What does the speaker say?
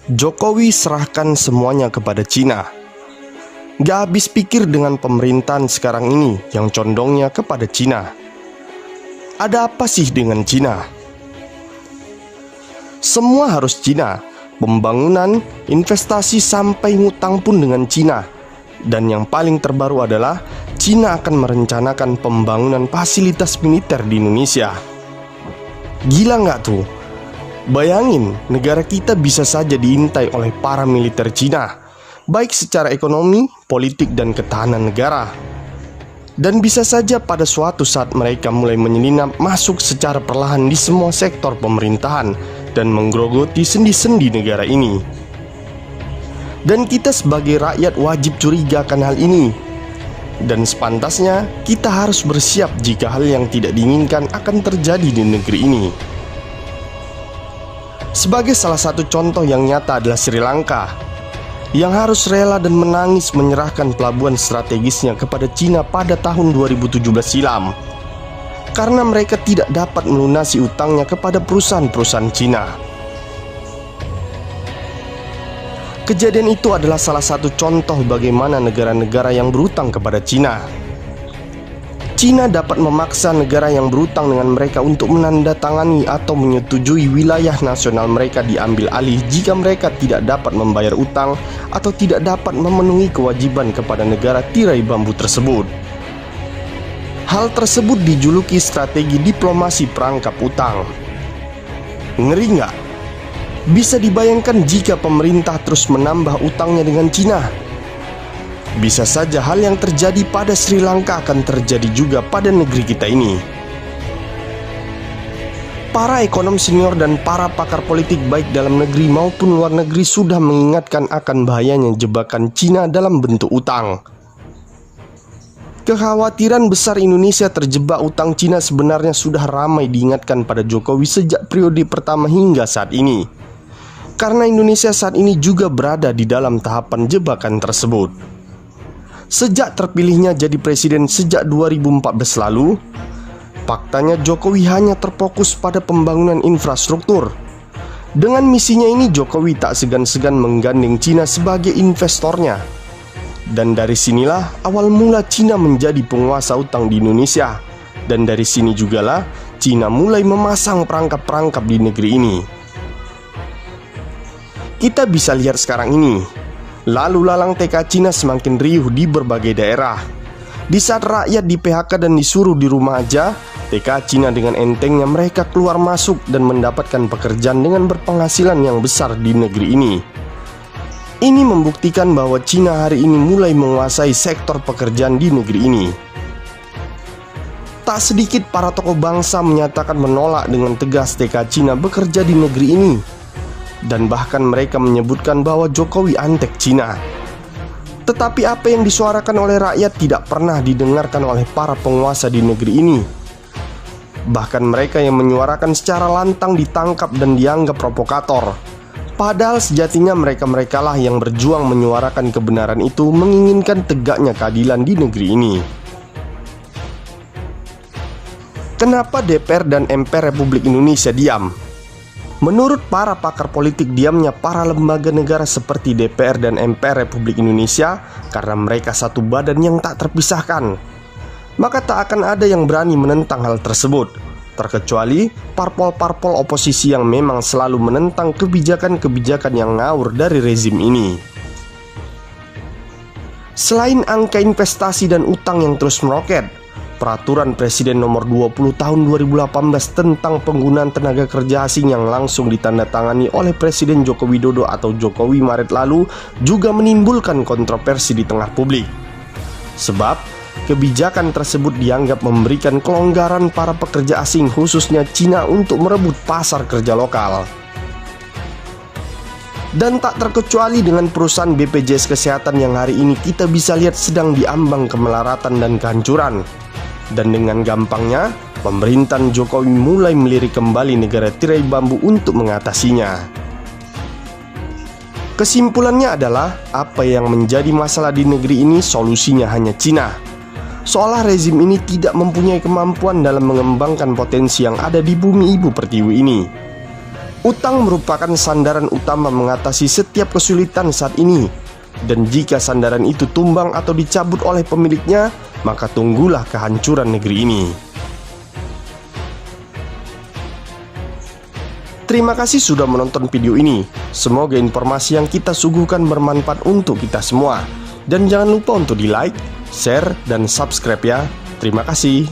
Jokowi serahkan semuanya kepada Cina. Gak habis pikir dengan pemerintahan sekarang ini yang condongnya kepada Cina. Ada apa sih dengan Cina? Semua harus Cina. Pembangunan, investasi sampai ngutang pun dengan Cina. Dan yang paling terbaru adalah Cina akan merencanakan pembangunan fasilitas militer di Indonesia. Gila nggak tuh? Bayangin, negara kita bisa saja diintai oleh para militer Cina, baik secara ekonomi, politik, dan ketahanan negara. Dan bisa saja pada suatu saat mereka mulai menyelinap masuk secara perlahan di semua sektor pemerintahan dan menggerogoti sendi-sendi negara ini. Dan kita sebagai rakyat wajib curiga akan hal ini. Dan sepantasnya kita harus bersiap jika hal yang tidak diinginkan akan terjadi di negeri ini. Sebagai salah satu contoh yang nyata adalah Sri Lanka, yang harus rela dan menangis menyerahkan pelabuhan strategisnya kepada Cina pada tahun 2017 silam, karena mereka tidak dapat melunasi utangnya kepada perusahaan-perusahaan Cina. Kejadian itu adalah salah satu contoh bagaimana negara-negara yang berutang kepada Cina dapat memaksa negara yang berutang dengan mereka untuk menandatangani atau menyetujui wilayah nasional mereka diambil alih jika mereka tidak dapat membayar utang atau tidak dapat memenuhi kewajiban kepada negara tirai bambu tersebut. Hal tersebut dijuluki strategi diplomasi perangkap utang. Ngeri nggak? Bisa dibayangkan jika pemerintah terus menambah utangnya dengan Cina. Bisa saja hal yang terjadi pada Sri Lanka akan terjadi juga pada negeri kita ini. Para ekonom senior dan para pakar politik baik dalam negeri maupun luar negeri sudah mengingatkan akan bahayanya jebakan Cina dalam bentuk utang. Kekhawatiran besar Indonesia terjebak utang Cina sebenarnya sudah ramai diingatkan pada Jokowi sejak periode pertama hingga saat ini. Karena Indonesia saat ini juga berada di dalam tahapan jebakan tersebut. Sejak terpilihnya jadi presiden sejak 2014 lalu, faktanya Jokowi hanya terfokus pada pembangunan infrastruktur. Dengan misinya ini Jokowi tak segan-segan menggandeng Cina sebagai investornya. Dan dari sinilah awal mula Cina menjadi penguasa utang di Indonesia. Dan dari sini jugalah Cina mulai memasang perangkap-perangkap di negeri ini. Kita bisa lihat sekarang ini, lalu lalang TK Cina semakin riuh di berbagai daerah. Di saat rakyat di PHK dan disuruh di rumah aja, TK Cina dengan entengnya mereka keluar masuk dan mendapatkan pekerjaan dengan berpenghasilan yang besar di negeri ini. Ini membuktikan bahwa Cina hari ini mulai menguasai sektor pekerjaan di negeri ini. Tak sedikit para tokoh bangsa menyatakan menolak dengan tegas TK Cina bekerja di negeri ini. Dan bahkan mereka menyebutkan bahwa Jokowi antek Cina. Tetapi apa yang disuarakan oleh rakyat tidak pernah didengarkan oleh para penguasa di negeri ini. Bahkan mereka yang menyuarakan secara lantang ditangkap dan dianggap provokator. Padahal sejatinya mereka-merekalah yang berjuang menyuarakan kebenaran itu, menginginkan tegaknya keadilan di negeri ini. Kenapa DPR dan MPR Republik Indonesia diam? Menurut para pakar politik, diamnya para lembaga negara seperti DPR dan MPR Republik Indonesia karena mereka satu badan yang tak terpisahkan. Maka tak akan ada yang berani menentang hal tersebut, terkecuali parpol-parpol oposisi yang memang selalu menentang kebijakan-kebijakan yang ngawur dari rezim ini. Selain angka investasi dan utang yang terus meroket, Peraturan Presiden Nomor 20 Tahun 2018 tentang penggunaan tenaga kerja asing yang langsung ditandatangani oleh Presiden Joko Widodo atau Jokowi Maret lalu juga menimbulkan kontroversi di tengah publik. Sebab kebijakan tersebut dianggap memberikan kelonggaran para pekerja asing khususnya Cina untuk merebut pasar kerja lokal. Dan tak terkecuali dengan perusahaan BPJS Kesehatan yang hari ini kita bisa lihat sedang diambang kemelaratan dan kehancuran. Dan dengan gampangnya, pemerintahan Jokowi mulai melirik kembali negara tirai bambu untuk mengatasinya. Kesimpulannya adalah, apa yang menjadi masalah di negeri ini solusinya hanya Cina. Seolah rezim ini tidak mempunyai kemampuan dalam mengembangkan potensi yang ada di bumi ibu pertiwi ini. Utang merupakan sandaran utama mengatasi setiap kesulitan saat ini. Dan jika sandaran itu tumbang atau dicabut oleh pemiliknya, maka tunggulah kehancuran negeri ini. Terima kasih sudah menonton video ini. Semoga informasi yang kita suguhkan bermanfaat untuk kita semua. Dan jangan lupa untuk di like, share, dan subscribe ya. Terima kasih.